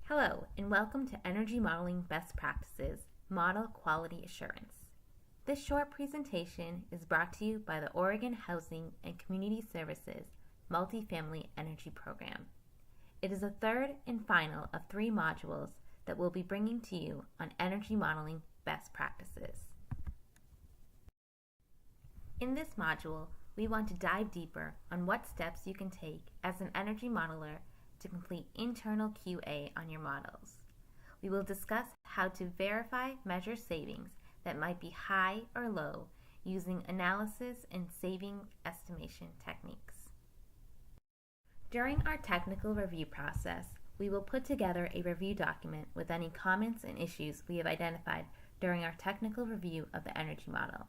Hello, and welcome to Energy Modeling Best Practices, Model Quality Assurance. This short presentation is brought to you by the Oregon Housing and Community Services Multifamily Energy Program. It is the third and final of 3 modules that we'll be bringing to you on Energy Modeling Best Practices. In this module, we want to dive deeper on what steps you can take as an energy modeler to complete internal QA on your models. We will discuss how to verify measure savings that might be high or low using analysis and saving estimation techniques. During our technical review process, we will put together a review document with any comments and issues we have identified during our technical review of the energy model.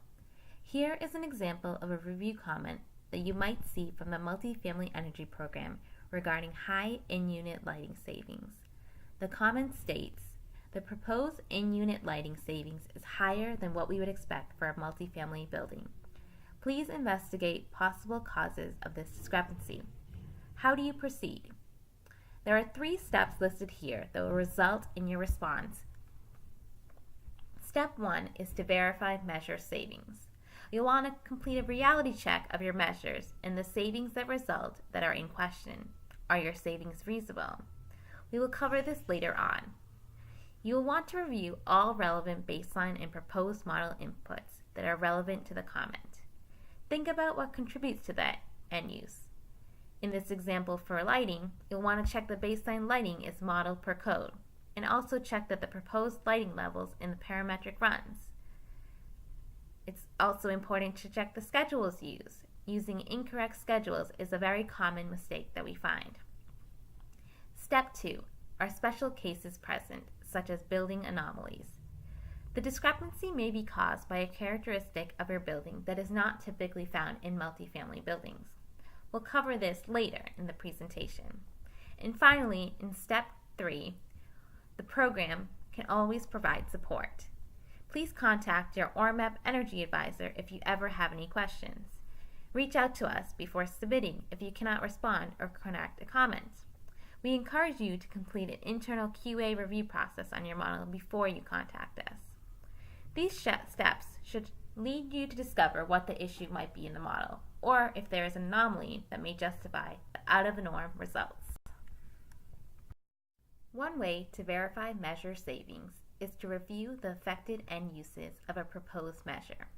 Here is an example of a review comment that you might see from the Multifamily Energy Program regarding high in-unit lighting savings. The comment states, the proposed in-unit lighting savings is higher than what we would expect for a multifamily building. Please investigate possible causes of this discrepancy. How do you proceed? There are 3 steps listed here that will result in your response. Step 1 is to verify measure savings. You'll want to complete a reality check of your measures and the savings that result that are in question. Are your savings reasonable? We will cover this later on. You will want to review all relevant baseline and proposed model inputs that are relevant to the comment. Think about what contributes to that end use. In this example for lighting, you'll want to check the baseline lighting is modeled per code, and also check that the proposed lighting levels in the parametric runs. It's also important to check the schedules used. Using incorrect schedules is a very common mistake that we find. Step 2 are special cases present, such as building anomalies. The discrepancy may be caused by a characteristic of your building that is not typically found in multifamily buildings. We'll cover this later in the presentation. And finally, in step 3, the program can always provide support. Please contact your ORMEP Energy Advisor if you ever have any questions. Reach out to us before submitting if you cannot respond or correct a comment. We encourage you to complete an internal QA review process on your model before you contact us. These steps should lead you to discover what the issue might be in the model, or if there is an anomaly that may justify the out-of-the-norm results. One way to verify measure savings is to review the affected end uses of a proposed measure.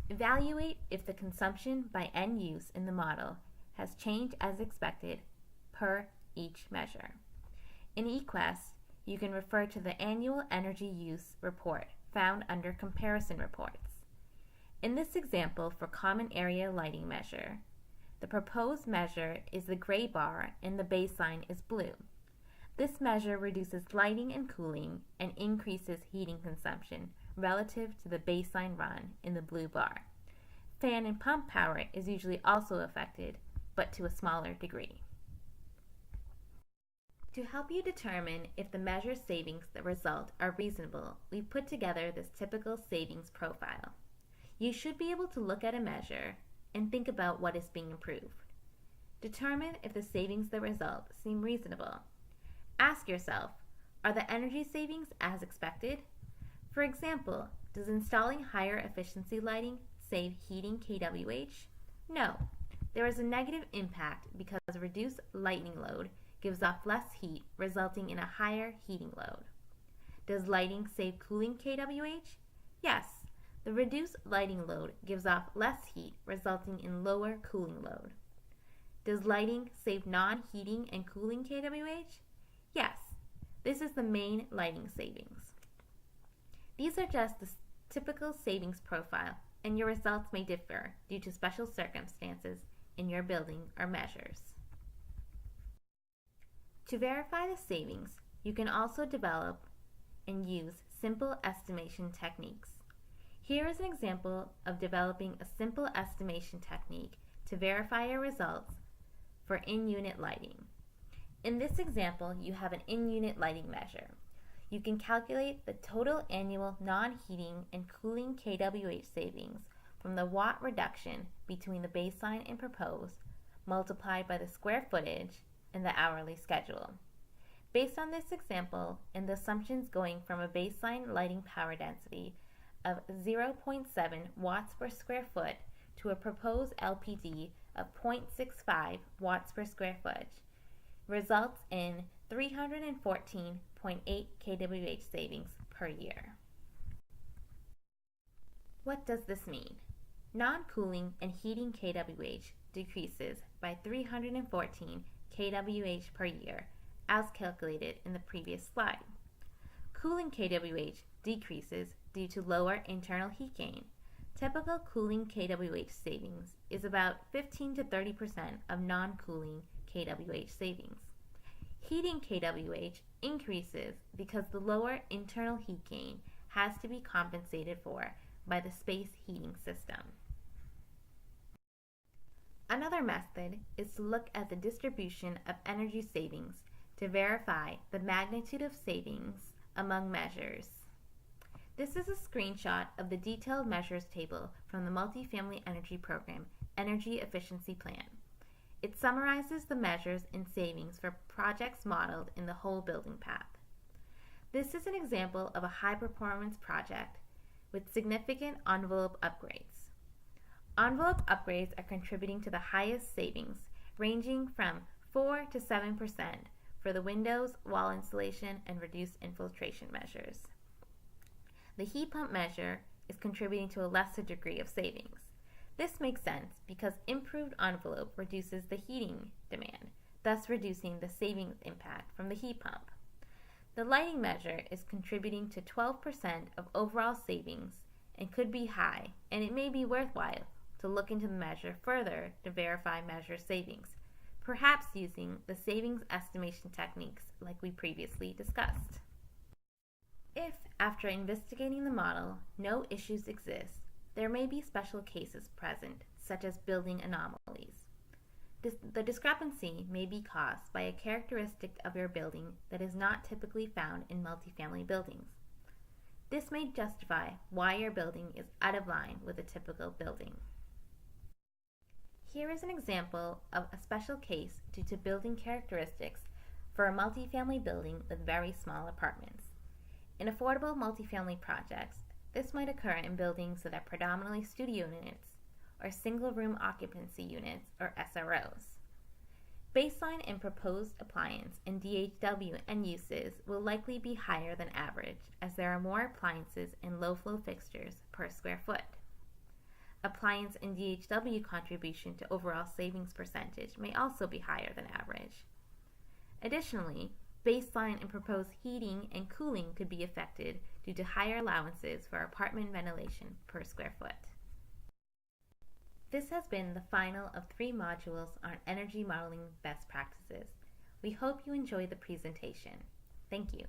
Evaluate if the consumption by end use in the model has changed as expected per each measure. In eQuest, you can refer to the Annual Energy Use Report found under Comparison Reports. In this example for Common Area Lighting Measure, the proposed measure is the gray bar and the baseline is blue. This measure reduces lighting and cooling and increases heating consumption relative to the baseline run in the blue bar. Fan and pump power is usually also affected, but to a smaller degree. To help you determine if the measure savings that result are reasonable, we've put together this typical savings profile. You should be able to look at a measure and think about what is being improved. Determine if the savings that result seem reasonable. Ask yourself, are the energy savings as expected? For example, does installing higher efficiency lighting save heating kWh? No. There is a negative impact because reduced lighting load gives off less heat, resulting in a higher heating load. Does lighting save cooling kWh? Yes. The reduced lighting load gives off less heat, resulting in lower cooling load. Does lighting save non-heating and cooling kWh? Yes. This is the main lighting savings. These are just the typical savings profile, and your results may differ due to special circumstances in your building or measures. To verify the savings, you can also develop and use simple estimation techniques. Here is an example of developing a simple estimation technique to verify your results for in-unit lighting. In this example, you have an in-unit lighting measure. You can calculate the total annual non-heating and cooling kWh savings from the watt reduction between the baseline and proposed, multiplied by the square footage and the hourly schedule. Based on this example and the assumptions going from a baseline lighting power density of 0.7 watts per square foot to a proposed LPD of 0.65 watts per square foot, results in 314.8 kWh savings per year. What does this mean? Non-cooling and heating kWh decreases by 314 kWh per year, as calculated in the previous slide. Cooling kWh decreases due to lower internal heat gain. Typical cooling kWh savings is about 15 to 30% of non-cooling kWh savings. Heating kWh increases because the lower internal heat gain has to be compensated for by the space heating system. Another method is to look at the distribution of energy savings to verify the magnitude of savings among measures. This is a screenshot of the detailed measures table from the Multifamily Energy Program Energy Efficiency Plan. It summarizes the measures in savings for projects modeled in the whole building path. This is an example of a high-performance project with significant envelope upgrades. Envelope upgrades are contributing to the highest savings, ranging from 4 to 7% for the windows, wall insulation, and reduced infiltration measures. The heat pump measure is contributing to a lesser degree of savings. This makes sense because improved envelope reduces the heating demand, thus reducing the savings impact from the heat pump. The lighting measure is contributing to 12% of overall savings and could be high, and it may be worthwhile to look into the measure further to verify measure savings, perhaps using the savings estimation techniques like we previously discussed. If, after investigating the model, no issues exist, there may be special cases present, such as building anomalies. The discrepancy may be caused by a characteristic of your building that is not typically found in multifamily buildings. This may justify why your building is out of line with a typical building. Here is an example of a special case due to building characteristics for a multifamily building with very small apartments. In affordable multifamily projects, this might occur in buildings that are predominantly studio units or single-room occupancy units or SROs. Baseline and proposed appliance and DHW end uses will likely be higher than average as there are more appliances and low-flow fixtures per square foot. Appliance and DHW contribution to overall savings percentage may also be higher than average. Additionally, baseline and proposed heating and cooling could be affected due to higher allowances for apartment ventilation per square foot. This has been the final of 3 modules on energy modeling best practices. We hope you enjoyed the presentation. Thank you.